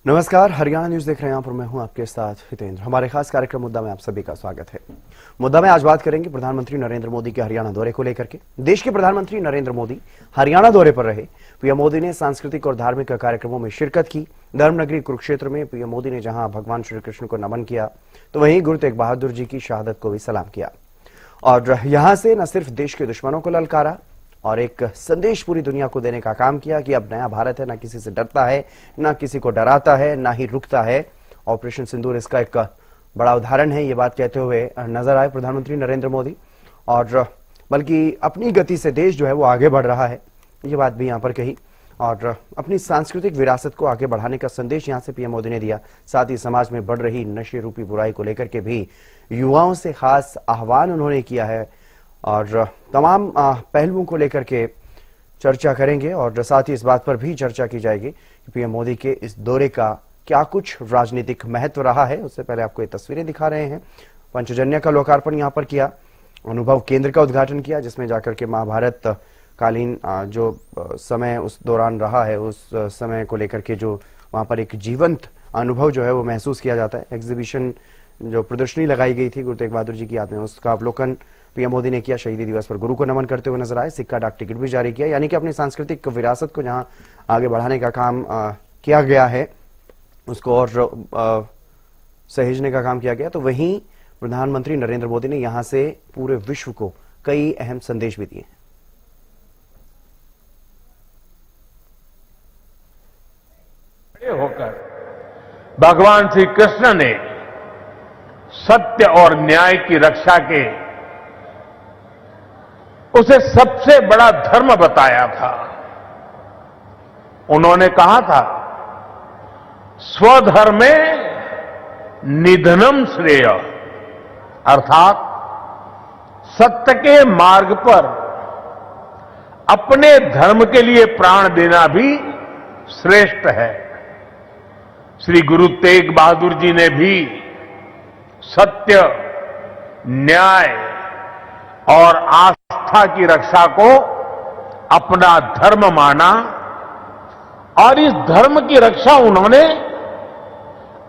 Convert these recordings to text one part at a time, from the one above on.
नमस्कार, हरियाणा न्यूज देख रहे हैं आप और मैं हूं आपके साथ हितेंद्र। हमारे खास कार्यक्रम मुद्दा में आप सभी का स्वागत है। मुद्दा में आज बात करेंगे प्रधानमंत्री नरेंद्र मोदी के हरियाणा दौरे को लेकर के। देश के प्रधानमंत्री नरेंद्र मोदी हरियाणा दौरे पर रहे। पीएम मोदी ने सांस्कृतिक और धार्मिक कार्यक्रमों में शिरकत की। धर्मनगरी कुरुक्षेत्र में पीएम मोदी ने जहां भगवान श्री कृष्ण को नमन किया तो वहीं गुरु तेग बहादुर जी की शहादत को भी सलाम किया और यहां से न सिर्फ देश के दुश्मनों को ललकारा और एक संदेश पूरी दुनिया को देने का काम किया कि अब नया भारत है, ना किसी से डरता है, ना किसी को डराता है, ना ही रुकता है। ऑपरेशन सिंदूर इसका एक बड़ा उदाहरण है। ये बात कहते हुए नजर आए प्रधानमंत्री नरेंद्र मोदी और बल्कि अपनी गति से देश जो है वो आगे बढ़ रहा है, ये बात भी यहाँ पर कही और अपनी सांस्कृतिक विरासत को आगे बढ़ाने का संदेश यहाँ से पीएम मोदी ने दिया। साथ ही समाज में बढ़ रही नशे रूपी बुराई को लेकर के भी युवाओं से खास आह्वान उन्होंने किया है और तमाम पहलुओं को लेकर के चर्चा करेंगे और साथ ही इस बात पर भी चर्चा की जाएगी कि पीएम मोदी के इस दौरे का क्या कुछ राजनीतिक महत्व रहा है। उससे पहले आपको ये तस्वीरें दिखा रहे हैं। पंचजन्य का लोकार्पण यहाँ पर किया, अनुभव केंद्र का उद्घाटन किया जिसमें जाकर के महाभारत कालीन जो समय उस दौरान रहा है उस समय को लेकर के जो वहां पर एक जीवंत अनुभव जो है वो महसूस किया जाता है। एग्जीबिशन जो प्रदर्शनी लगाई गई थी गुरु तेग बहादुर जी की याद में, उसका अवलोकन पीएम मोदी ने किया। शहीदी दिवस पर गुरु को नमन करते हुए नजर आए। सिक्का डाक टिकट भी जारी किया, यानी कि अपनी सांस्कृतिक विरासत को जहां आगे बढ़ाने का काम किया गया है उसको और सहेजने का काम किया गया। तो वहीं प्रधानमंत्री नरेंद्र मोदी ने यहां से पूरे विश्व को कई अहम संदेश भी दिए। होकर भगवान श्री कृष्ण ने सत्य और न्याय की रक्षा के उसे सबसे बड़ा धर्म बताया था। उन्होंने कहा था स्वधर्मे निधनम श्रेय, अर्थात सत्य के मार्ग पर अपने धर्म के लिए प्राण देना भी श्रेष्ठ है। श्री गुरु तेग बहादुर जी ने भी सत्य, न्याय और आस्था की रक्षा को अपना धर्म माना और इस धर्म की रक्षा उन्होंने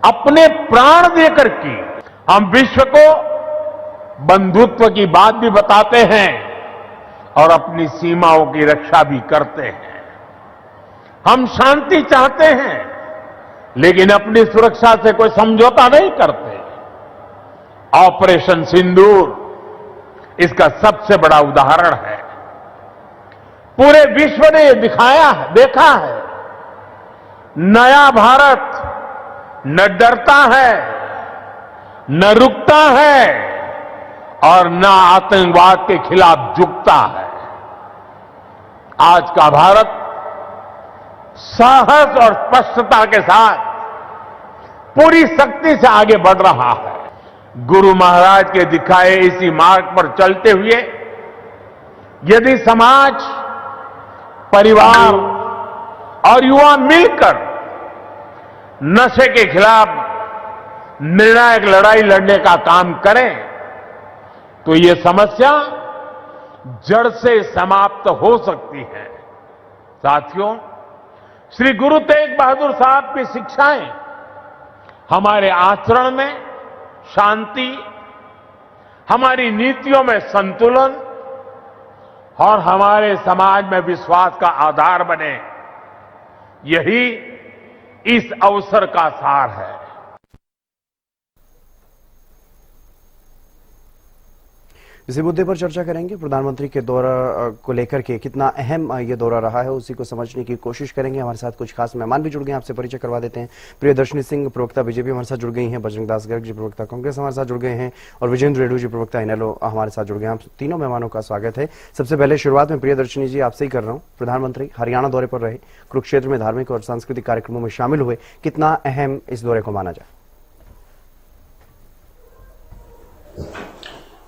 अपने प्राण देकर की। हम विश्व को बंधुत्व की बात भी बताते हैं और अपनी सीमाओं की रक्षा भी करते हैं। हम शांति चाहते हैं लेकिन अपनी सुरक्षा से कोई समझौता नहीं करते। ऑपरेशन सिंदूर इसका सबसे बड़ा उदाहरण है। पूरे विश्व ने देखा है, नया भारत न डरता है, न रुकता है और न आतंकवाद के खिलाफ झुकता है। आज का भारत साहस और स्पष्टता के साथ पूरी शक्ति से आगे बढ़ रहा है। गुरु महाराज के दिखाए इसी मार्ग पर चलते हुए यदि समाज, परिवार और युवा मिलकर नशे के खिलाफ निर्णायक लड़ाई लड़ने का काम करें तो ये समस्या जड़ से समाप्त हो सकती है। साथियों, श्री गुरु तेग बहादुर साहब की शिक्षाएं हमारे आचरण में शांति, हमारी नीतियों में संतुलन और हमारे समाज में विश्वास का आधार बने, यही इस अवसर का सार है। इसी मुद्दे पर चर्चा करेंगे। प्रधानमंत्री के दौरा को लेकर के कितना अहम ये दौरा रहा है उसी को समझने की कोशिश करेंगे। हमारे साथ कुछ खास मेहमान भी जुड़ गए हैं, आपसे परिचय करवा देते हैं। प्रियदर्शनी सिंह, प्रवक्ता बीजेपी, हमारे साथ जुड़ गई हैं। बजरंग दास गर्ग जी, प्रवक्ता कांग्रेस, हमारे साथ जुड़ गए हैं और विजेंद्र रेड्डी जी, प्रवक्ता इनेलो, हमारे साथ जुड़ गए हैं। आप तीनों मेहमानों का स्वागत है। सबसे पहले शुरुआत में प्रियदर्शनी जी आपसे ही कर रहा हूँ। प्रधानमंत्री हरियाणा दौरे पर रहे, कुरुक्षेत्र में धार्मिक और सांस्कृतिक कार्यक्रमों में शामिल हुए, कितना अहम इस दौरे को माना जाए?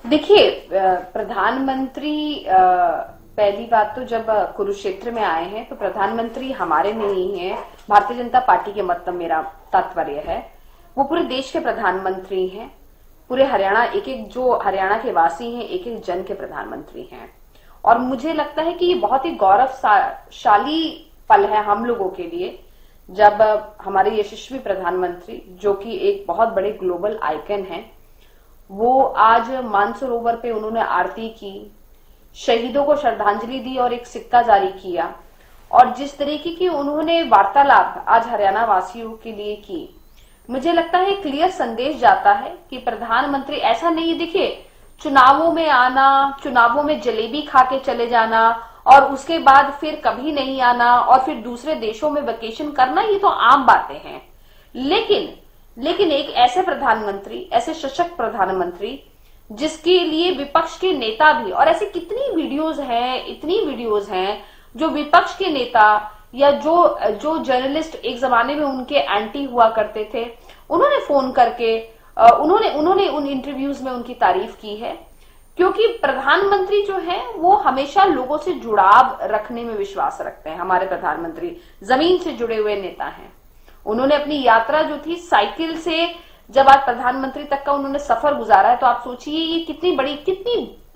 देखिए, प्रधानमंत्री पहली बात तो जब कुरुक्षेत्र में आए हैं तो प्रधानमंत्री हमारे नहीं है, भारतीय जनता पार्टी के मतलब मेरा तात्पर्य है, वो पूरे देश के प्रधानमंत्री हैं। पूरे हरियाणा, एक एक जो हरियाणा के वासी हैं, एक एक जन के प्रधानमंत्री हैं। और मुझे लगता है कि ये बहुत ही गौरवशाली पल है हम लोगों के लिए जब हमारे यशस्वी प्रधानमंत्री, जो कि एक बहुत बड़े ग्लोबल आइकन हैं, वो आज मानसरोवर पे उन्होंने आरती की, शहीदों को श्रद्धांजलि दी और एक सिक्का जारी किया, और जिस तरीके की उन्होंने वार्तालाप आज हरियाणा वासियों के लिए की, मुझे लगता है क्लियर संदेश जाता है कि प्रधानमंत्री ऐसा नहीं, देखिए चुनावों में आना, चुनावों में जलेबी खा के चले जाना और उसके बाद फिर कभी नहीं आना और फिर दूसरे देशों में वेकेशन करना, ये तो आम बातें हैं। लेकिन एक ऐसे प्रधानमंत्री, ऐसे सशक्त प्रधानमंत्री जिसके लिए विपक्ष के नेता भी, और ऐसी कितनी वीडियोस हैं, इतनी वीडियोस हैं जो विपक्ष के नेता या जो जर्नलिस्ट एक जमाने में उनके एंटी हुआ करते थे, उन्होंने फोन करके उन्होंने उन इंटरव्यूज में उनकी तारीफ की है, क्योंकि प्रधानमंत्री जो है वो हमेशा लोगों से जुड़ाव रखने में विश्वास रखते हैं। हमारे प्रधानमंत्री जमीन से जुड़े हुए नेता हैं। उन्होंने अपनी यात्रा जो थी साइकिल से, जब आज प्रधानमंत्री तक का उन्होंने सफर गुजारा है, तो आप सोचिए ये कितनी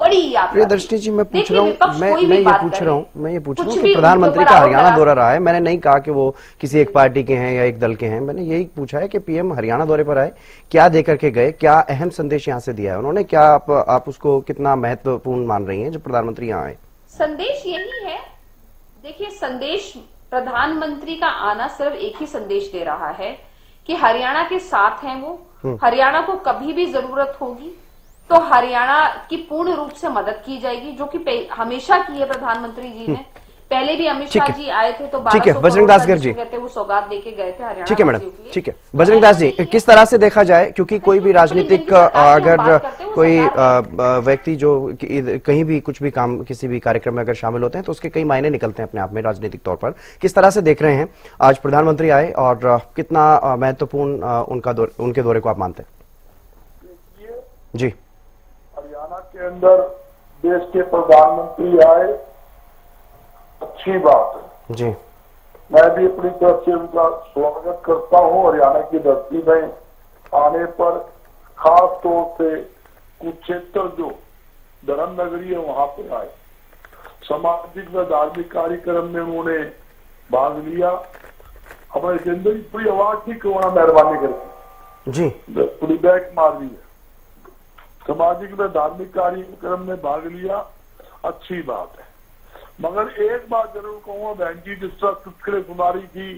बड़ी यात्रा। प्रियदर्शनी जी, मैं पूछ रहा हूँ, मैं ये पूछ रहा हूँ कि भी प्रधानमंत्री उनके का ऊपर हरियाणा आरोप दौरा रहा है। मैंने नहीं कहा कि वो किसी एक पार्टी के हैं या एक दल के हैं, मैंने यही पूछा है कि पीएम हरियाणा दौरे पर आए, क्या देकर के गए, क्या अहम संदेश यहाँ से दिया है उन्होंने, क्या आप उसको कितना महत्वपूर्ण मान रही हैं जो प्रधानमंत्री यहाँ आए? संदेश यही है, देखिए संदेश, प्रधानमंत्री का आना सिर्फ एक ही संदेश दे रहा है कि हरियाणा के साथ हैं वो, हरियाणा को कभी भी जरूरत होगी तो हरियाणा की पूर्ण रूप से मदद की जाएगी, जो कि हमेशा की है प्रधानमंत्री जी ने। पहले भी अमित शाह जी आए थे तो 1200 बजरंग दास जी कहते वो सौगात देके गए थे हरियाणा। ठीक है मैडम, ठीक है बजरंग दास जी, किस तरह से देखा जाए, क्योंकि कोई भी राजनीतिक अगर कोई व्यक्ति जो कहीं भी कुछ भी काम, किसी भी कार्यक्रम में अगर शामिल होते हैं तो उसके कई मायने निकलते हैं अपने आप में राजनीतिक तौर पर, किस तरह से देख रहे हैं आज प्रधानमंत्री आए और कितना महत्वपूर्ण उनके दौरे को आप मानते हैं? जी, हरियाणा के अंदर देश के प्रधानमंत्री आए, अच्छी बात है जी। मैं भी अपनी तरफ से उनका स्वागत करता हूं। हरियाणा की धरती में आने पर खास तौर से कुरुक्षेत्र जो धर्म नगरी है वहां पर आए, सामाजिक व धार्मिक कार्यक्रम में उन्होंने भाग लिया। हमारे जिंदगी की पूरी आवाज थी, कोरोना मेहरबानी करके जी पूरी बैक मार दी है। सामाजिक व धार्मिक कार्यक्रम में भाग लिया, अच्छी बात है। मगर एक बात जरूर कहूंगा, बहन जी जिस तरह चुटकुले सुना रही थी,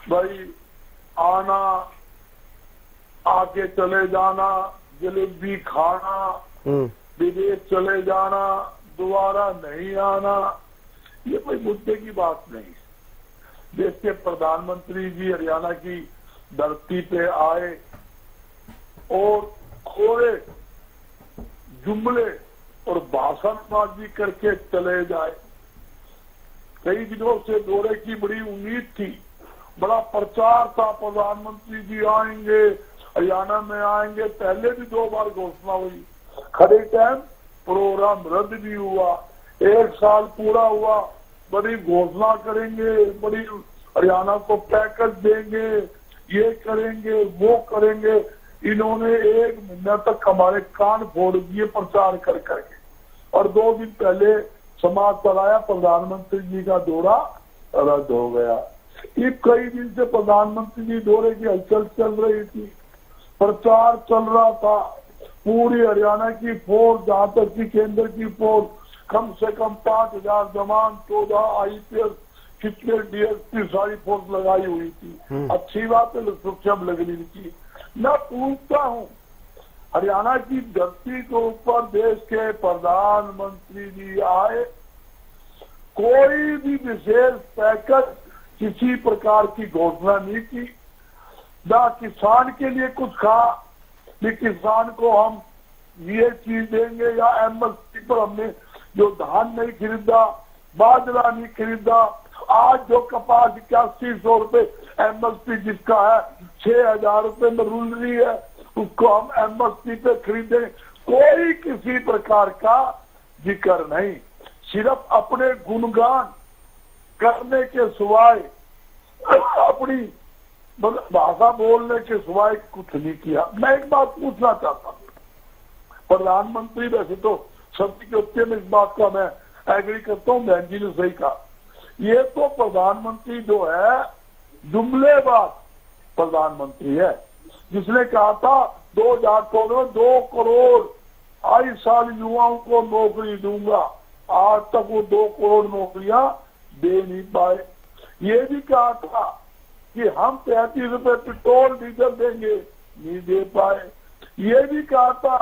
भाई आना, आके चले जाना, जलेबी खाना, विदेश चले जाना, दोबारा नहीं आना, ये कोई मुद्दे की बात नहीं। देश के प्रधानमंत्री जी हरियाणा की धरती पे आए और थोड़े जुमले और भाषणबाजी करके चले जाए। कई दिनों से दौरे की बड़ी उम्मीद थी, बड़ा प्रचार था, प्रधानमंत्री जी आएंगे, हरियाणा में आएंगे, पहले भी 2 बार घोषणा हुई, खड़े टाइम प्रोग्राम रद्द भी हुआ, 1 साल पूरा हुआ, बड़ी घोषणा करेंगे, बड़ी हरियाणा को पैकेज देंगे, ये करेंगे, वो करेंगे। इन्होंने 1 महीना तक हमारे कान फोड़ दिए प्रचार कर करके, और 2 दिन पहले समाचार आया प्रधानमंत्री जी का दौरा रद्द हो गया। इस कई दिन से प्रधानमंत्री जी दौरे की हलचल चल रही थी, प्रचार चल रहा था, पूरी हरियाणा की फोर्स, जहां तक की केंद्र की फोर्स, कम से कम 5000 जवान, 14 IPS, कितने DSP, सारी फोर्स लगाई हुई थी। अच्छी बात है, सुरक्षा लग रही थी। मैं पूछता हूँ, हरियाणा की धरती के ऊपर देश के प्रधानमंत्री जी आए, कोई भी विशेष पैकेज, किसी प्रकार की घोषणा नहीं की, ना किसान के लिए कुछ कहा कि किसान को हम ये चीज देंगे या MSP पर हमने जो धान नहीं खरीदा, बाजरा नहीं खरीदा, आज जो कपास 8100 रुपए MSP जिसका है, 6000 रुपए में रुल रही है, उसको हम MSP पे खरीदे, कोई किसी प्रकार का जिक्र नहीं, सिर्फ अपने गुणगान करने के सिवाय, अपनी भाषा बोलने के सिवाय कुछ नहीं किया। मैं एक बात पूछना चाहता हूँ, प्रधानमंत्री वैसे तो सत्य के उत्ते में इस बात का मैं एग्री करता हूँ, बहन जी ने सही कहा, ये तो प्रधानमंत्री जो है जुमलेबाज प्रधानमंत्री है, जिसने कहा था 2014 में 2 करोड़ 22 साल युवाओं को नौकरी दूंगा। आज तक वो 2 करोड़ नौकरियां दे नहीं पाए। ये भी कहा था कि हम 33 रुपए पेट्रोल डीजल देंगे, नहीं दे पाए। ये भी कहा था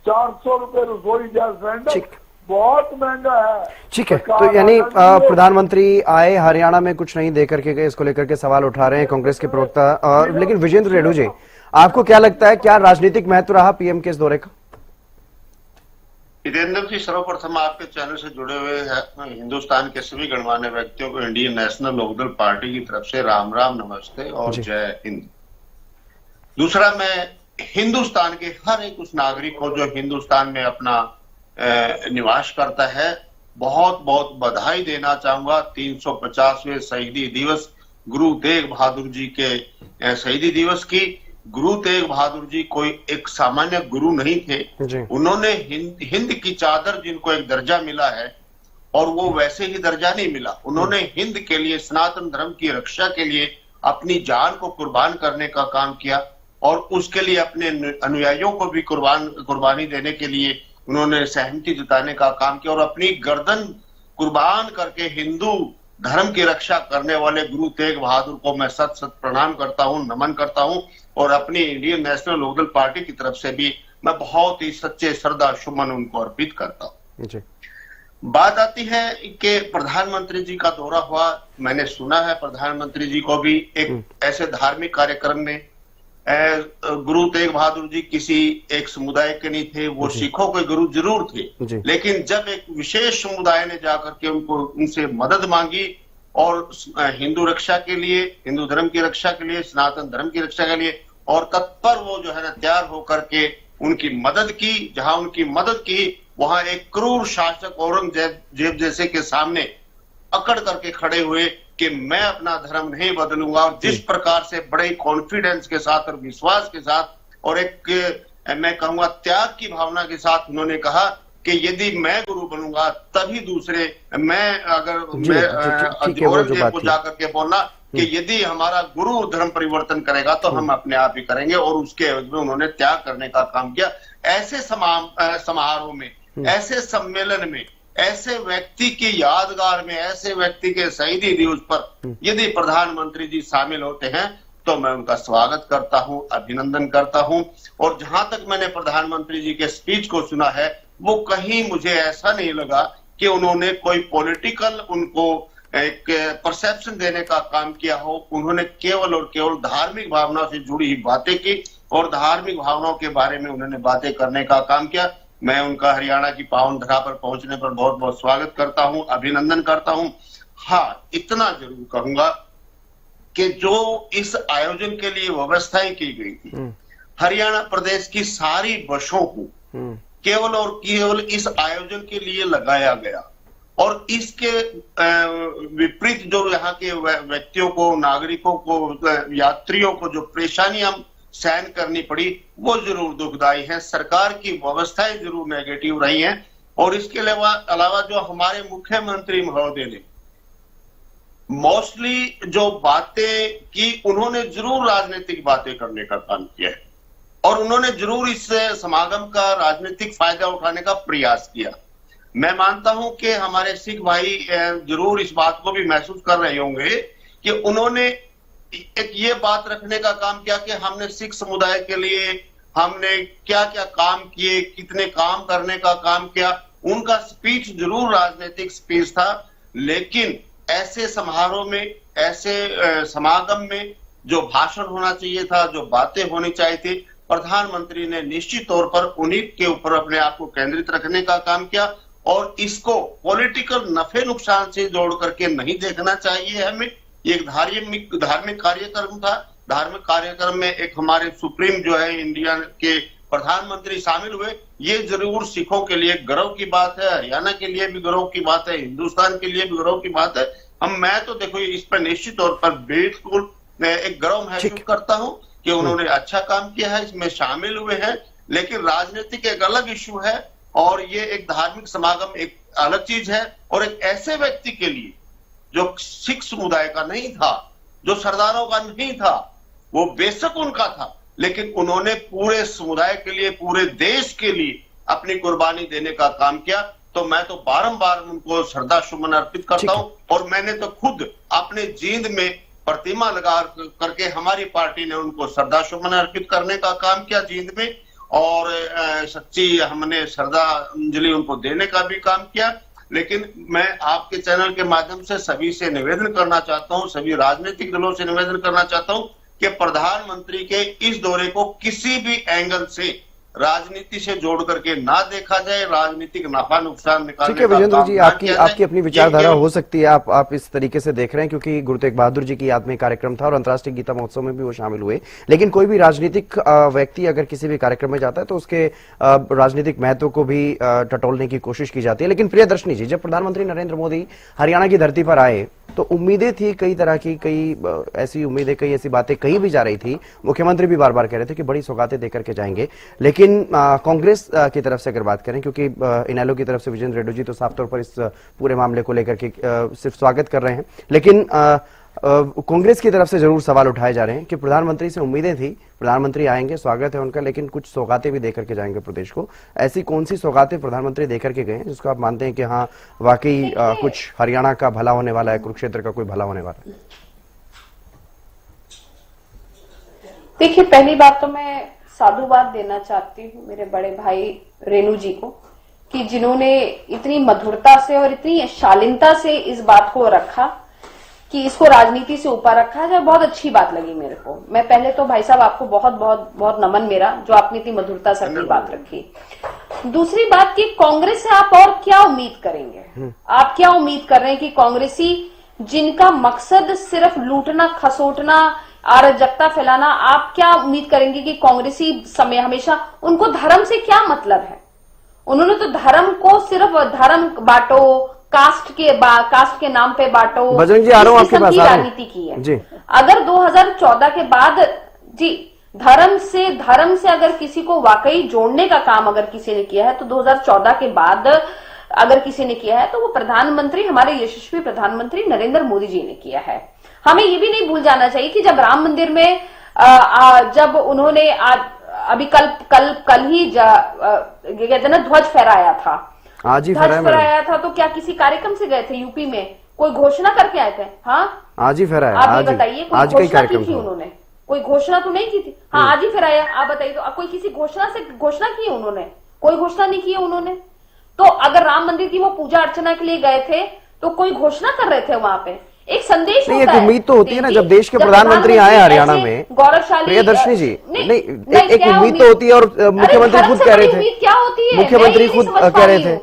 400 रुपए रसोई गैस सिलेंडर, बहुत महंगा है। ठीक है, तो यानी प्रधानमंत्री आए, हरियाणा में कुछ नहीं दे करके इसको लेकर के सवाल उठा रहे हैं कांग्रेस के प्रवक्ता। लेकिन विजेंद्र रेणु जी, आपको क्या लगता है, क्या राजनीतिक महत्व रहा पीएम के इस दौरे का? हितेंद्र जी, सर्वप्रथम आपके चैनल से जुड़े हुए हैं हिंदुस्तान के सभी गणमान्य व्यक्तियों को इंडियन नेशनल लोकदल पार्टी की तरफ से राम राम, नमस्ते और जय हिंद। दूसरा, मैं हिंदुस्तान के हर एक उस नागरिक को जो हिंदुस्तान में अपना निवास करता है, बहुत बहुत बधाई देना चाहूंगा 350वें शहीदी दिवस, गुरु तेग बहादुर जी के शहीदी दिवस की। गुरु तेग बहादुर जी कोई एक सामान्य गुरु नहीं थे। उन्होंने हिंद की चादर, जिनको एक दर्जा मिला है, और वो वैसे ही दर्जा नहीं मिला, उन्होंने हिंद के लिए, सनातन धर्म की रक्षा के लिए अपनी जान को कुर्बान करने का काम किया, और उसके लिए अपने अनुयायियों को भी कुर्बानी देने के लिए उन्होंने सहमति जताने का काम किया, और अपनी गर्दन कुर्बान करके हिंदू धर्म की रक्षा करने वाले गुरु तेग बहादुर को मैं सत सत प्रणाम करता हूं, नमन करता हूं। और अपनी इंडियन नेशनल लोकदल पार्टी की तरफ से भी मैं बहुत ही सच्चे श्रद्धा सुमन उनको अर्पित करता हूं। बात आती है कि प्रधानमंत्री जी का दौरा हुआ, मैंने सुना है प्रधानमंत्री जी को भी एक ऐसे धार्मिक कार्यक्रम में, गुरु तेग बहादुर जी किसी एक समुदाय के नहीं थे, वो सिखों के गुरु जरूर थे, लेकिन जब एक विशेष समुदाय ने जाकर के उनसे मदद मांगी और हिंदू रक्षा के लिए, हिंदू धर्म की रक्षा के लिए, सनातन धर्म की रक्षा के लिए, और तत्पर वो जो है ना तैयार होकर के उनकी मदद की। जहां उनकी मदद की, वहां एक क्रूर शासक औरंगजेब जैसे के सामने अकड़ करके खड़े हुए कि मैं अपना धर्म नहीं बदलूंगा। और जिस प्रकार से बड़े कॉन्फिडेंस के साथ और विश्वास के साथ और एक मैं कहूंगा त्याग की भावना के साथ उन्होंने कहा कि यदि मैं गुरु बनूंगा तभी दूसरे, मैं अगर औरंगजेब को जाकर के बोलना कि यदि हमारा गुरु धर्म परिवर्तन करेगा तो हम अपने आप ही करेंगे, और उसके एवज में उन्होंने त्याग करने का काम किया। ऐसे समारोह में, ऐसे सम्मेलन में, ऐसे व्यक्ति की यादगार में, ऐसे व्यक्ति के शहीदी दिवस पर यदि प्रधानमंत्री जी शामिल होते हैं तो मैं उनका स्वागत करता हूं, अभिनंदन करता हूं। और जहां तक मैंने प्रधानमंत्री जी के स्पीच को सुना है, वो कहीं मुझे ऐसा नहीं लगा कि उन्होंने कोई पॉलिटिकल उनको एक परसेप्शन देने का काम किया हो। उन्होंने केवल और केवल धार्मिक भावना से जुड़ी ही बातें की और धार्मिक भावनाओं के बारे में उन्होंने बातें करने का काम किया। मैं उनका हरियाणा की पावन धरा पर पहुंचने पर बहुत बहुत स्वागत करता हूं, अभिनंदन करता हूं। हाँ, इतना जरूर कहूंगा कि जो इस आयोजन के लिए व्यवस्थाएं की गई थी, हरियाणा प्रदेश की सारी बसों को केवल और केवल इस आयोजन के लिए लगाया गया, और इसके विपरीत जो यहाँ के व्यक्तियों को, नागरिकों को, यात्रियों को जो परेशानियां सहन करनी पड़ी, वो जरूर दुखदायी है। सरकार की व्यवस्थाएं जरूर नेगेटिव रही हैं। और इसके अलावा जो हमारे मुख्यमंत्री महोदय ने मोस्टली जो बातें की, उन्होंने जरूर राजनीतिक बातें करने का काम किया है, और उन्होंने जरूर इस समागम का राजनीतिक फायदा उठाने का प्रयास किया। मैं मानता हूं कि हमारे सिख भाई जरूर इस बात को भी महसूस कर रहे होंगे कि उन्होंने एक ये बात रखने का काम किया कि हमने सिख समुदाय के लिए हमने क्या क्या काम किए, कितने काम करने का काम किया। उनका स्पीच जरूर राजनीतिक स्पीच था, लेकिन ऐसे समारोह में, ऐसे समागम में जो भाषण होना चाहिए था, जो बातें होनी चाहिए थी, प्रधानमंत्री ने निश्चित तौर पर उन्हीं के ऊपर अपने आप को केंद्रित रखने का काम किया। और इसको पॉलिटिकल नफे नुकसान से जोड़ करके नहीं देखना चाहिए हमें। एक धार्मिक कार्यक्रम था। धार्मिक कार्यक्रम में एक हमारे सुप्रीम जो है इंडिया के प्रधानमंत्री शामिल हुए। ये जरूर सिखों के लिए गर्व की बात है, हरियाणा के लिए भी गर्व की बात है, हिंदुस्तान के लिए भी गर्व की बात है। मैं तो देखो इस पर निश्चित तौर पर बिल्कुल एक गर्व महसूस करता हूं कि उन्होंने अच्छा काम किया है, इसमें शामिल हुए हैं। लेकिन राजनीतिक एक अलग इशू है और ये एक धार्मिक समागम एक अलग चीज है। और एक ऐसे व्यक्ति के लिए जो सिख समुदाय का नहीं था, जो सरदारों का नहीं था, वो बेशक उनका था, लेकिन उन्होंने पूरे समुदाय के लिए, पूरे देश के लिए अपनी कुर्बानी देने का काम किया। तो मैं तो बारंबार उनको श्रद्धा सुमन अर्पित करता हूं, और मैंने तो खुद अपने जींद में प्रतिमा लगा करके हमारी पार्टी ने उनको श्रद्धा सुमन अर्पित करने का काम किया जींद में, और सच्ची हमने श्रद्धांजलि उनको देने का भी काम किया। लेकिन मैं आपके चैनल के माध्यम से सभी से निवेदन करना चाहता हूं, सभी राजनीतिक दलों से निवेदन करना चाहता हूं कि प्रधानमंत्री के इस दौरे को किसी भी एंगल से राजनीति से जोड़ करके ना देखा जाए, राजनीतिक नफा नुकसान निकालने ठीक है का विजेंद्र काम जी, ना आपकी किया जाए। आपकी अपनी विचारधारा हो सकती है, आप इस तरीके से देख रहे हैं क्योंकि गुरु तेग बहादुर जी की याद में कार्यक्रम था और अंतर्राष्ट्रीय गीता महोत्सव में भी वो शामिल हुए। लेकिन कोई भी राजनीतिक व्यक्ति अगर किसी भी कार्यक्रम में जाता है तो उसके राजनीतिक महत्व को भी टटोलने की कोशिश की जाती है। लेकिन प्रियदर्शनी जी, जब प्रधानमंत्री नरेंद्र मोदी हरियाणा की धरती पर आए तो उम्मीदें थी कई तरह की, कई ऐसी उम्मीदें, कई ऐसी बातें कही भी जा रही थी। मुख्यमंत्री भी बार बार कह रहे थे कि बड़ी सौगातें देकर के जाएंगे। लेकिन कांग्रेस की तरफ से अगर बात करें, क्योंकि इनेलो की तरफ से विजेंद्र रेड्डी जी तो साफ तौर पर इस पूरे मामले को लेकर के सिर्फ स्वागत कर रहे हैं, लेकिन कांग्रेस की तरफ से जरूर सवाल उठाए जा रहे हैं कि प्रधानमंत्री से उम्मीदें थी, प्रधानमंत्री आएंगे, स्वागत है उनका, लेकिन कुछ सौगातें भी देकर के जाएंगे प्रदेश को। ऐसी कौन सी सौगातें प्रधानमंत्री देकर के गए हैं जिसको आप मानते हैं कि हाँ वाकई कुछ हरियाणा का भला होने वाला है, कुरुक्षेत्र का कोई भला होने वाला है? देखिए, पहली बात तो मैं साधुवाद देना चाहती हूँ मेरे बड़े भाई रेणु जी को कि जिन्होंने इतनी मधुरता से और इतनी शालीनता से इस बात को रखा कि इसको राजनीति से ऊपर रखा है, जो बहुत अच्छी बात लगी मेरे को। मैं पहले तो भाई साहब आपको बहुत बहुत बहुत नमन मेरा, जो आपने इतनी मधुरता से अपनी बात रखी। दूसरी बात कि कांग्रेस से आप और क्या उम्मीद करेंगे? आप क्या उम्मीद कर रहे हैं कि कांग्रेसी जिनका मकसद सिर्फ लूटना, खसोटना, अराजकता फैलाना, आप क्या उम्मीद करेंगे कि कांग्रेसी समय हमेशा उनको धर्म से क्या मतलब है? उन्होंने तो धर्म को सिर्फ धर्म बांटो, कास्ट के नाम पे बांटो, बजरंग जी आ रहा हूं आपके पास, राजनीति की है जी। अगर 2014 के बाद जी धर्म से अगर किसी को वाकई जोड़ने का काम अगर किसी ने किया है तो 2014 के बाद अगर किसी ने किया है तो वो प्रधानमंत्री, हमारे यशस्वी प्रधानमंत्री नरेंद्र मोदी जी ने किया है। हमें ये भी नहीं भूल जाना चाहिए कि जब राम मंदिर में जब उन्होंने अभी कल ही कहते हैं ना ध्वज फहराया था, आज ही फहराया था, तो क्या किसी कार्यक्रम से गए थे यूपी में? कोई घोषणा करके आए थे? हाँ, आज ही फहराया। आप ये बताइए, कोई घोषणा की थी उन्होंने? कोई घोषणा तो नहीं की थी। हाँ, आज ही फहराया। आप बताइए, तो कोई किसी घोषणा की उन्होंने? कोई घोषणा नहीं की उन्होंने। तो अगर राम मंदिर की वो पूजा अर्चना के लिए गए थे तो कोई घोषणा कर रहे थे वहां पे? एक संदेश होता है। एक उम्मीद तो होती है ना, जब देश के प्रधानमंत्री आए हरियाणा में, गौरवशाली प्रियदर्शनी जी, नहीं एक उम्मीद तो होती है, और मुख्यमंत्री खुद कह रहे थे, क्या होती है, मुख्यमंत्री खुद कह रहे थे।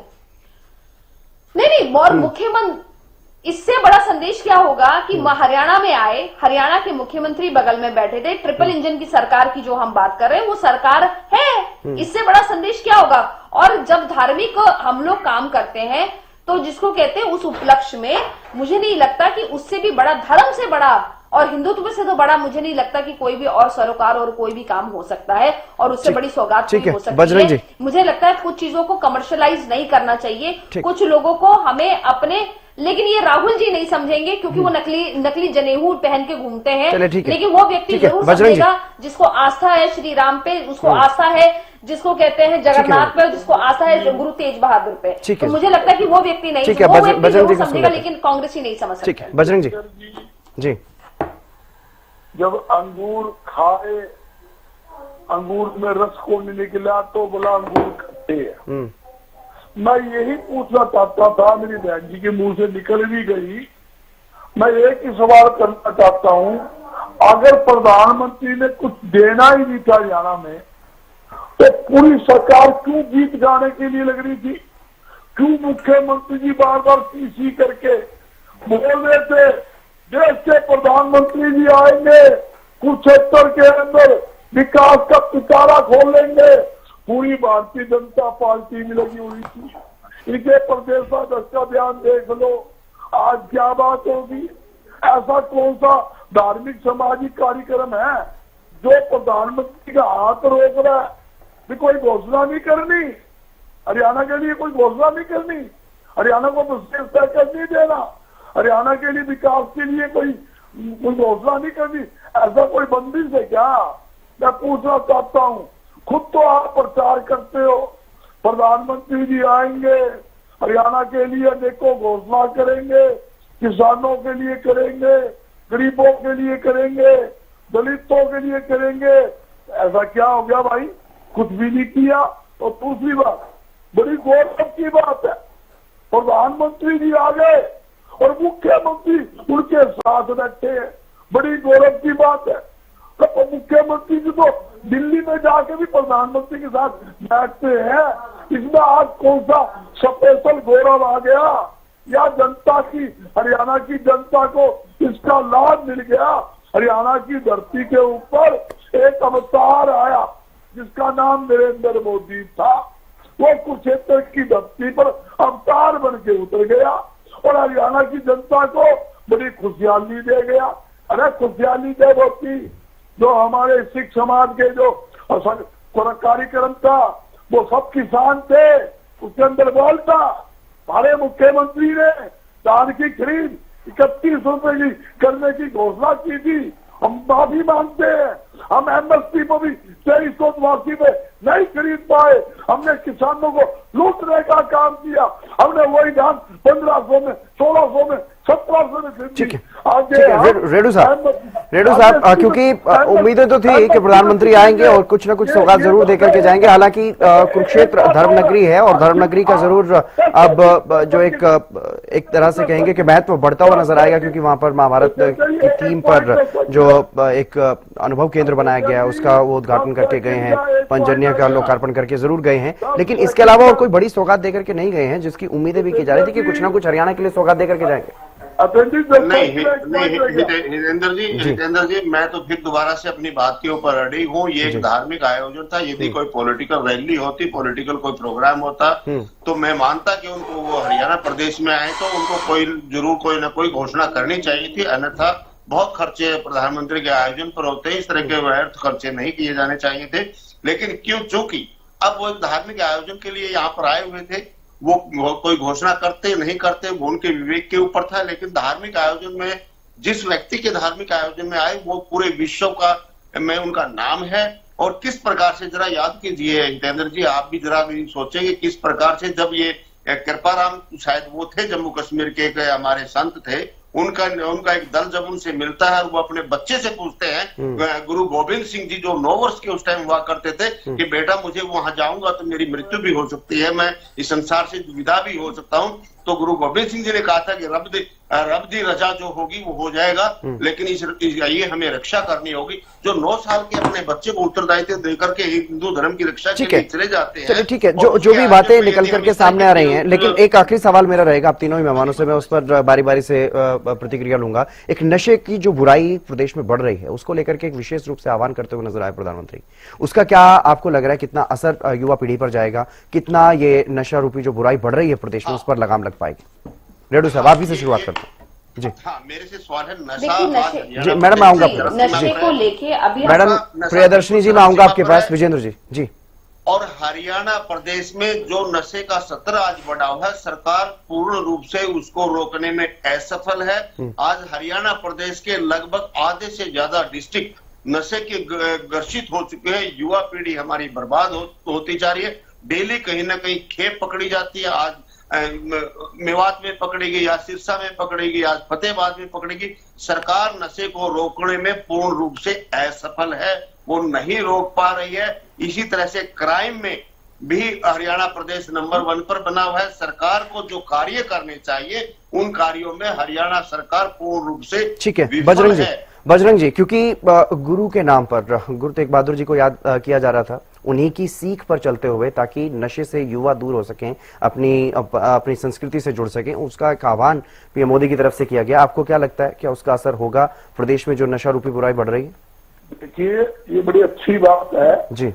नहीं, और मुख्यमंत्री, इससे बड़ा संदेश क्या होगा कि हरियाणा में आए, हरियाणा के मुख्यमंत्री बगल में बैठे थे, ट्रिपल इंजन की सरकार की जो हम बात कर रहे हैं वो सरकार है। इससे बड़ा संदेश क्या होगा? और जब धार्मिक हम लोग काम करते हैं तो जिसको कहते हैं उस उपलक्ष्य में, मुझे नहीं लगता कि उससे भी बड़ा, धर्म से बड़ा और हिंदुत्व से तो बड़ा मुझे नहीं लगता कि कोई भी और सरोकार और कोई भी काम हो सकता है, और उससे बड़ी सौगात हो सकती है। मुझे लगता है कुछ चीजों को कमर्शियलाइज नहीं करना चाहिए, कुछ लोगों को हमें अपने, लेकिन ये राहुल जी नहीं समझेंगे क्योंकि वो नकली जनेऊ पहन के घूमते हैं, लेकिन वो व्यक्ति जरूर समझेगा जिसको आस्था है श्री राम पे, उसको आस्था है जिसको कहते हैं जगन्नाथ पे, जिसको आस्था है गुरु तेज बहादुर पे। तो मुझे लगता है कि वो व्यक्ति नहीं, वो व्यक्ति जरूर समझेगा, लेकिन कांग्रेस ही नहीं समझ सकता। ठीक है बजरंग जी जी। जब अंगूर खाए, अंगूर में रस को नहीं निकला तो बोला अंगूर खट्टे है। मैं यही पूछना चाहता था, मेरी बहन जी के मुंह से निकल भी गई। मैं एक ही सवाल करना चाहता हूं, अगर प्रधानमंत्री ने कुछ देना ही नहीं था हरियाणा में तो पूरी सरकार क्यों गीत गाने के लिए लग रही थी? क्यों मुख्यमंत्री जी बार बार पीसी करके बोल रहे थे देश के प्रधानमंत्री जी आएंगे, कुरुक्षेत्र के अंदर विकास का पिटारा खोल लेंगे? पूरी भारतीय जनता पार्टी में लगी हुई थी। इनके प्रदेशाध्यक्ष का बयान देख लो, आज क्या बात होगी? ऐसा कौन सा धार्मिक सामाजिक कार्यक्रम है जो प्रधानमंत्री का हाथ रोक रहा है? कोई घोषणा नहीं करनी हरियाणा के लिए, कोई घोषणा नहीं करनी हरियाणा को विशेष पैकेज नहीं देना, हरियाणा के लिए विकास के लिए कोई कोई घोषणा नहीं करनी, ऐसा कोई बंदिश है क्या? मैं पूछना चाहता हूँ, खुद तो आप प्रचार करते हो, प्रधानमंत्री जी आएंगे, हरियाणा के लिए अनेकों घोषणा करेंगे, किसानों के लिए करेंगे, गरीबों के लिए करेंगे, दलितों के लिए करेंगे। ऐसा क्या हो गया भाई, कुछ भी नहीं किया। और दूसरी बात, बड़ी गौरव की बात है, प्रधानमंत्री जी आ गए और मुख्यमंत्री उनके साथ बैठे हैं, बड़ी गौरव की बात है। तो मुख्यमंत्री जी तो दिल्ली में जाके भी प्रधानमंत्री के साथ बैठते हैं, इसमें आज कौन सा स्पेशल गौरव आ गया? या जनता की, हरियाणा की जनता को इसका लाभ मिल गया? हरियाणा की धरती के ऊपर एक अवतार आया जिसका नाम नरेंद्र मोदी था, वो कुरुक्षेत्र की धरती पर अवतार बन के उतर गया और हरियाणा की जनता को बड़ी खुशहाली दे गया। अरे खुशहाली दे होती, जो हमारे सिख समाज के जो कार्यक्रम था वो सब किसान थे, उसके अंदर बोल था, हमारे मुख्यमंत्री ने धान की खरीद 31 रुपए की करने की घोषणा की थी। हम माफी मांगते हैं, हम एमएसपी को भी 2382 पे नहीं खरीद पाए, हमने किसानों को लूटने का काम किया, हमने वही धान 1500 में, 1600 में, 1700 में खरीदी। ठीक है रेडू साहब, क्योंकि उम्मीदें तो थी कि प्रधानमंत्री आएंगे और कुछ न कुछ सौगात जरूर देकर के जाएंगे। हालांकि कुरुक्षेत्र धर्मनगरी है और धर्मनगरी का जरूर अब जो एक तरह से कहेंगे कि महत्व बढ़ता हुआ नजर आएगा, क्योंकि वहां पर महाभारत की थीम पर जो एक अनुभव केंद्र बनाया गया है उसका वो उद्घाटन करके गए हैं, पंजन्या का लोकार्पण करके जरूर गए हैं, लेकिन इसके अलावा और कोई बड़ी सौगात देकर के नहीं गए हैं, जिसकी उम्मीदें भी की जा रही थी कि कुछ ना कुछ हरियाणा के लिए सौगात देकर के जाएंगे। नहीं हितेंद्र जी, मैं तो फिर दोबारा से अपनी बात के ऊपर अड़ी हूँ। ये एक धार्मिक आयोजन था, यदि कोई पॉलिटिकल रैली होती, पॉलिटिकल कोई प्रोग्राम होता तो मैं मानता कि उनको, वो हरियाणा प्रदेश में आए तो उनको जरूर कोई ना कोई घोषणा करनी चाहिए थी, अन्यथा बहुत खर्चे प्रधानमंत्री के आयोजन पर होते हैं, इस तरह के व्यर्थ खर्चे नहीं किए जाने चाहिए थे। लेकिन चूंकि अब वो धार्मिक आयोजन के लिए यहाँ पर आए हुए थे, वो कोई घोषणा करते नहीं करते वो उनके विवेक के ऊपर था, लेकिन धार्मिक आयोजन में, जिस व्यक्ति के धार्मिक आयोजन में आए वो पूरे विश्व का में उनका नाम है। और किस प्रकार से, जरा याद कीजिए हितेंद्र जी, आप भी जरा भी सोचेंगे किस प्रकार से, जब ये कृपाराम शायद वो थे जम्मू कश्मीर के हमारे संत थे, उनका एक दल जब उनसे मिलता है और वो अपने बच्चे से पूछते हैं, गुरु गोविंद सिंह जी जो 9 वर्ष के उस टाइम हुआ करते थे, कि बेटा मुझे वहां जाऊंगा तो मेरी मृत्यु भी हो सकती है, मैं इस संसार से विदा भी हो सकता हूं। तो गुरु गोविंद सिंह जी ने कहा था कि रब दी रजा जो होगी वो हो जाएगा, लेकिन ये हमें रक्षा करनी होगी। जो 9 साल के अपने बच्चे को उत्तरदायित्व देकर के हिंदू धर्म की रक्षा के लिए चले जाते हैं। ठीक है, जो भी बातें निकल करके सामने आ रही हैं, लेकिन एक आखिरी सवाल मेरा रहेगा, आप तीनों ही मेहमानों से मैं उस पर बारी बारी से प्रतिक्रिया लूंगा। एक नशे की जो बुराई प्रदेश में बढ़ रही है उसको लेकर के एक विशेष रूप से आह्वान करते हुए नजर आए प्रधानमंत्री, उसका क्या आपको लग रहा है, कितना असर युवा पीढ़ी पर जाएगा, कितना ये नशा रूपी जो बुराई बढ़ रही है प्रदेश में उस पर लगाम लग पाएगी? रेडू साहब, आप ही से शुरुआत करते हैं जी। हाँ, मेरे से सवाल है नशा। जी मैडम, आऊंगा नशे को लेके अभी मैडम प्रियदर्शनी जी, मैं आऊंगा आपके पास। विजेंद्र जी जी। और हरियाणा प्रदेश में जो नशे का सत्र आज बढ़ा हुआ है, सरकार पूर्ण रूप से उसको रोकने में असफल है। आज हरियाणा प्रदेश के लगभग आधे से ज्यादा डिस्ट्रिक्ट नशे के ग्रसित हो चुके हैं। युवा पीढ़ी हमारी बर्बाद होती जा रही है। डेली कहीं ना कहीं खेप पकड़ी जाती है। आज मेवात में पकड़ी गई, आज सिरसा में पकड़ी गई, आज फतेहाबाद में पकड़ी गई। सरकार नशे को रोकने में पूर्ण रूप से असफल है, वो नहीं रोक पा रही है। इसी तरह से क्राइम में भी हरियाणा प्रदेश नंबर 1 पर बना हुआ है। सरकार को जो कार्य करने चाहिए उन कार्यों में हरियाणा सरकार पूर्ण रूप से ठीक है। बजरंग जी, क्योंकि गुरु के नाम पर गुरु तेग बहादुर जी को याद किया जा रहा था, उन्हीं की सीख पर चलते हुए, ताकि नशे से युवा दूर हो सकें, अपनी संस्कृति से जुड़ सकें, उसका एक आह्वान पीएम मोदी की तरफ से किया गया। आपको क्या लगता है, क्या उसका असर होगा प्रदेश में जो नशा रूपी बुराई बढ़ रही है? देखिए, ये बड़ी अच्छी बात है जी।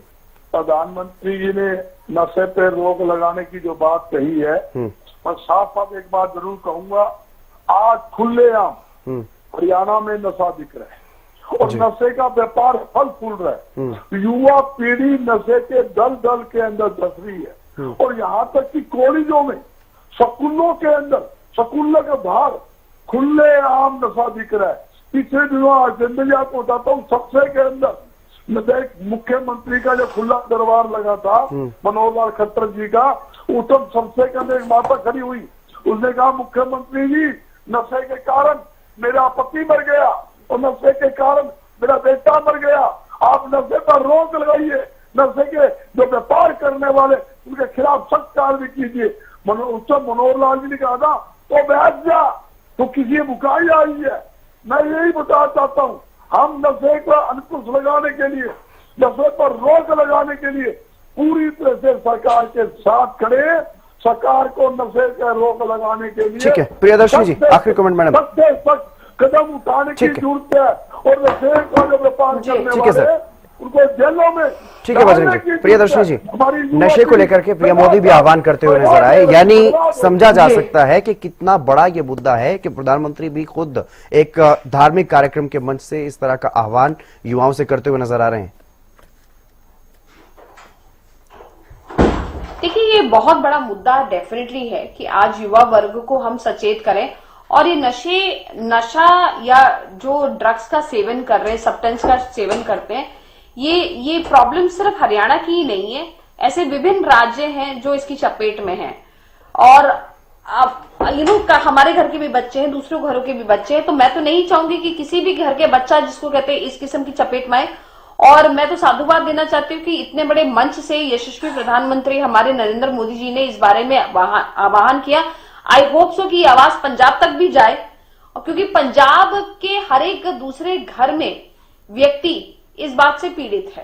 प्रधानमंत्री जी ने नशे पे रोक लगाने की जो बात कही है, मैं साफ साफ एक बात जरूर कहूंगा, आज खुलेआम हरियाणा में नशा बिक रहा है और नशे का व्यापार फल फूल रहा है। युवा पीढ़ी नशे के दल के अंदर धस रही है और यहाँ तक कि कॉलेजों में, स्कूलों के अंदर, स्कूलों के बाहर खुलेआम नशा बिक रहा है। पिछले दिनों असेंबली आपको बताता हूँ, सबसे के अंदर मुख्यमंत्री का जो खुला दरबार लगा था मनोहर लाल खट्टर जी का, उस सबसे के अंदर एक माता खड़ी हुई, उसने कहा मुख्यमंत्री जी नशे के कारण मेरा पति मर गया और नशे के कारण मेरा बेटा मर गया, आप नशे पर रोक लगाइए, नशे के जो व्यापार करने वाले उनके खिलाफ सख्त कार्रवाई कीजिए। मनोहर लाल जी ने कहा था तो बैठ जा, तो किसी बुखारी आई है। मैं यही बताना चाहता हूँ, हम नशे पर अंकुश लगाने के लिए, नशे पर रोक लगाने के लिए पूरी तरह से सरकार के साथ खड़े, सरकार को नशे पर रोक लगाने के लिए। ठीक है प्रियदर्शनी जी, आखिरी कमेंट मैडम। सख्त से सख्त कदम उठाने की जरूरत है और नशे का जो व्यापार करने वाले उनको जेलों में। ठीक है बजरंग जी। प्रियदर्शनी जी, नशे को लेकर के पीएम मोदी भी आह्वान करते हुए नजर आए, यानी समझा जा सकता है कि कितना बड़ा ये मुद्दा है कि प्रधानमंत्री भी खुद एक धार्मिक कार्यक्रम के मंच से इस तरह का आह्वान युवाओं से करते हुए नजर आ रहे हैं। देखिए, ये बहुत बड़ा मुद्दा डेफिनेटली है कि आज युवा वर्ग को हम सचेत करें और ये नशा या जो ड्रग्स का सेवन कर रहे हैं, सब्सटेंस का सेवन करते हैं, ये प्रॉब्लम सिर्फ हरियाणा की ही नहीं है, ऐसे विभिन्न राज्य हैं जो इसकी चपेट में हैं। और अब हमारे घर के भी बच्चे हैं, दूसरों घरों के भी बच्चे हैं, तो मैं तो नहीं चाहूंगी कि किसी भी घर के बच्चा जिसको कहते हैं इस किस्म की चपेट में आए। और मैं तो साधुवाद देना चाहती हूँ कि इतने बड़े मंच से यशस्वी प्रधानमंत्री हमारे नरेंद्र मोदी जी ने इस बारे में आह्वान किया। आई होप सो कि आवाज पंजाब तक भी जाए, क्योंकि पंजाब के हर एक दूसरे घर में व्यक्ति इस बात से पीड़ित है।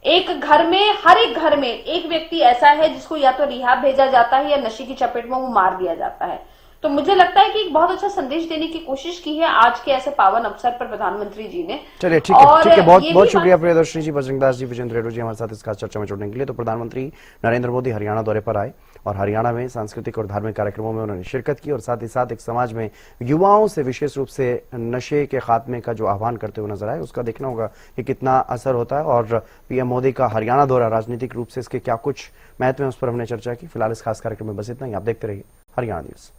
हर एक घर में एक व्यक्ति ऐसा है जिसको या तो रिहाब भेजा जाता है या नशे की चपेट में वो मार दिया जाता है। तो मुझे लगता है कि एक बहुत अच्छा संदेश देने की कोशिश की है आज के ऐसे पावन अवसर पर प्रधानमंत्री जी ने। चलिए ठीक है, बहुत बहुत शुक्रिया प्रियदर्शनी जी, बजरंग दास जी, विजेंद्र रेड्डी जी हमारे साथ इस खास चर्चा में जुड़ने के लिए। तो प्रधानमंत्री नरेंद्र मोदी हरियाणा दौरे पर आए और हरियाणा में सांस्कृतिक और धार्मिक कार्यक्रमों में उन्होंने शिरकत की और साथ ही साथ एक समाज में युवाओं से विशेष रूप से नशे के खात्मे का जो आह्वान करते हुए नजर आए, उसका देखना होगा कि कितना असर होता है। और पीएम मोदी का हरियाणा दौरा राजनीतिक रूप से इसके क्या कुछ महत्व है, उस पर हमने चर्चा की। फिलहाल इस खास कार्यक्रम में बस इतना ही। आप देखते रहिए हरियाणा न्यूज।